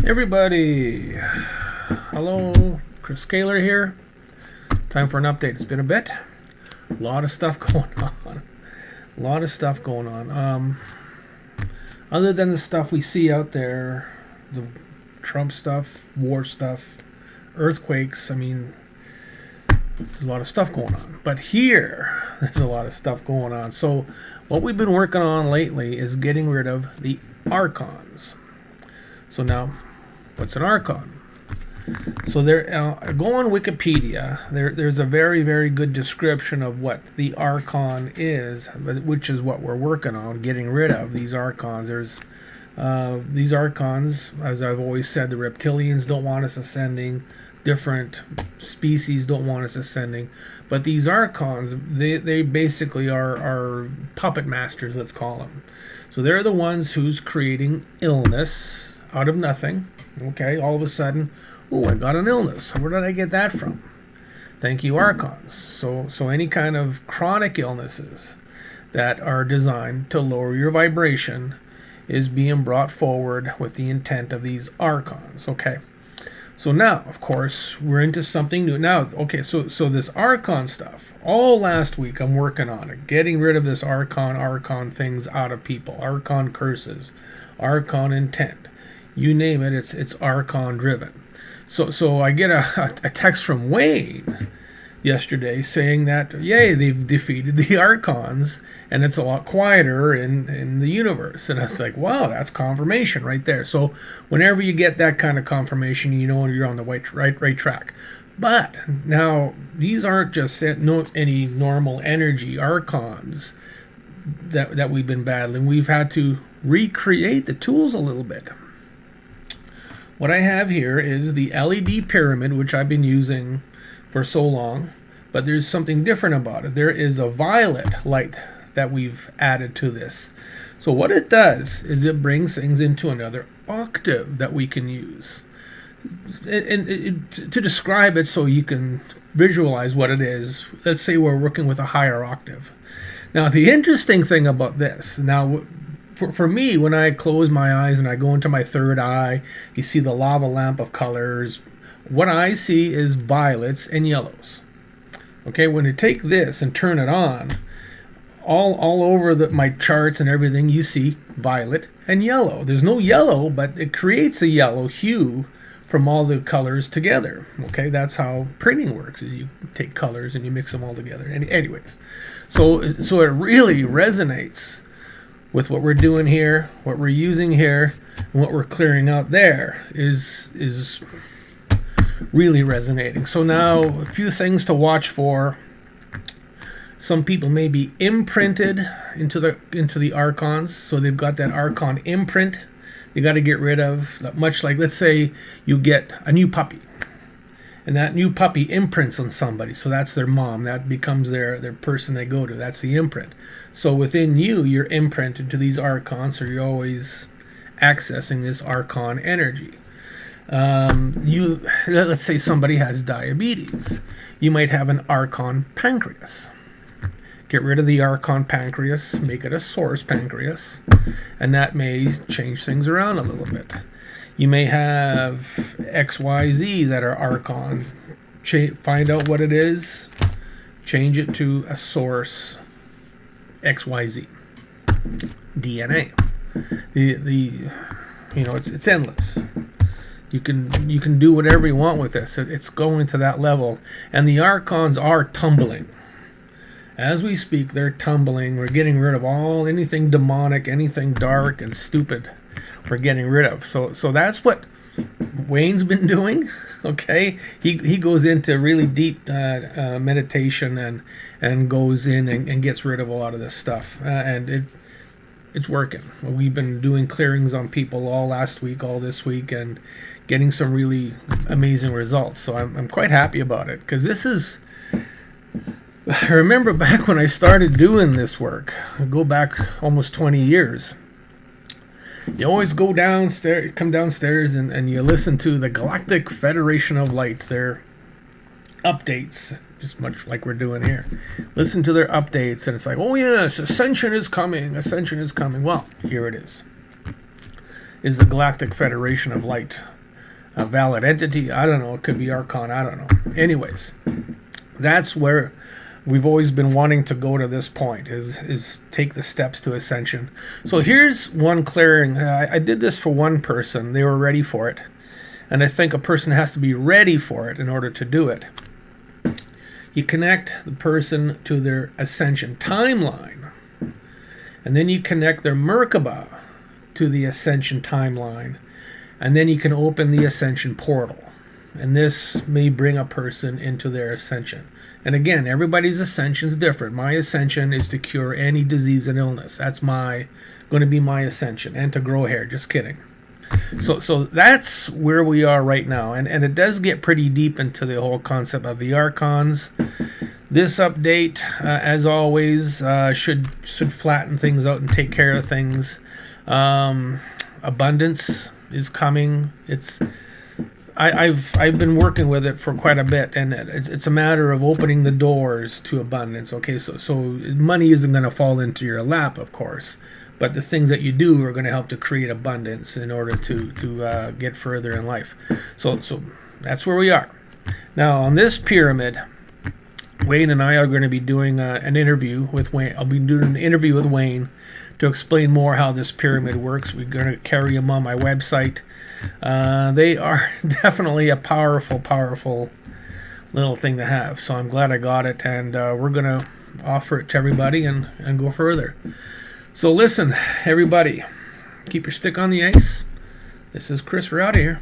Everybody, hello, Chris Kaler here. Time for an update. It's been a bit. A lot of stuff going on. A lot of stuff going on. Other than the stuff we see out there, the Trump stuff, war stuff, earthquakes, there's a lot of stuff going on. But here, there's a lot of stuff going on. So what we've been working on lately is getting rid of the archons. So now, what's an archon? So there, go on Wikipedia. There's a very, very good description of what the archon is, which is what we're working on, getting rid of these archons. There's these archons, as I've always said, the reptilians don't want us ascending. Different species don't want us ascending. But these archons, they basically are puppet masters, let's call them. So they're the ones who's creating illness out of nothing. Okay, all of a sudden, oh, I got an illness. Where did I get that from? Thank you, archons. So any kind of chronic illnesses that are designed to lower your vibration is being brought forward with the intent of these archons. Okay. So now, of course, we're into something new. Now, okay, so this archon stuff, all last week I'm working on it, getting rid of this archon things out of people, archon curses, archon intent. You name it, it's archon driven. So I get a text from Wayne yesterday saying that, yay, they've defeated the archons and it's a lot quieter in the universe. And I was like, wow, that's confirmation right there. So whenever you get that kind of confirmation, you know you're on the right track. But now these aren't just any normal energy archons that we've been battling. We've had to recreate the tools a little bit. What I have here is the LED pyramid, which I've been using for so long, but there's something different about it. There is a violet light that we've added to this. So what it does is it brings things into another octave that we can use. And to describe it so you can visualize what it is, let's say we're working with a higher octave. Now, the interesting thing about this, for me, when I close my eyes and I go into my third eye, you see the lava lamp of colors. What I see is violets and yellows. Okay, when you take this and turn it on, all over my charts and everything, you see violet and yellow. There's no yellow, but it creates a yellow hue from all the colors together. Okay, that's how printing works. Is you take colors and you mix them all together. Anyways, so it really resonates with what we're doing here, what we're using here, and what we're clearing out there is really resonating. So now a few things to watch for. Some people may be imprinted into the archons, so they've got that archon imprint you got to get rid of. Much like, let's say you get a new puppy, and that new puppy imprints on somebody, so that's their mom. That becomes their person they go to. That's the imprint. So within you, you're imprinted to these archons, so you're always accessing this archon energy. Let's say somebody has diabetes. You might have an archon pancreas. Get rid of the archon pancreas, make it a source pancreas, and that may change things around a little bit. You may have XYZ that are archon. Find out what it is, change it to a source XYZ. DNA. It's endless. You can do whatever you want with this. It's going to that level, and the archons are tumbling. As we speak, they're tumbling. We're getting rid of anything demonic, anything dark and stupid. We're getting rid of. So that's what Wayne's been doing. Okay, he goes into really deep meditation and goes in and gets rid of a lot of this stuff, and it's working. We've been doing clearings on people all last week, all this week, and getting some really amazing results. So I'm quite happy about it, because this is. I remember back when I started doing this work. I go back almost 20 years. You always come downstairs and you listen to the Galactic Federation of Light, their updates, just much like we're doing here. Listen to their updates, and it's like, oh yes, ascension is coming. Well, here it is. is the Galactic Federation of Light. A valid entity, I don't know, it could be Archon, I don't know. Anyways, that's where we've always been wanting to go to this point, is take the steps to ascension. So here's one clearing. I did this for one person. They were ready for it. And I think a person has to be ready for it in order to do it. You connect the person to their ascension timeline. And then you connect their Merkaba to the ascension timeline. And then you can open the ascension portal. And this may bring a person into their ascension. And again, everybody's ascension is different. My ascension is to cure any disease and illness. That's going to be my ascension. And to grow hair. Just kidding. So that's where we are right now. And it does get pretty deep into the whole concept of the archons. This update, as always, should flatten things out and take care of things. Abundance is coming. I've been working with it for quite a bit, and it's a matter of opening the doors to abundance. Okay, so money isn't going to fall into your lap, of course, but the things that you do are going to help to create abundance in order to get further in life. So that's where we are now on this pyramid. Wayne and I are going to be doing an interview with Wayne. I'll be doing an interview with Wayne to explain more how this pyramid works. We're going to carry them on my website. They are definitely a powerful little thing to have. So I'm glad I got it, and we're going to offer it to everybody and go further. So listen, everybody, keep your stick on the ice. This is Chris. We're out of here.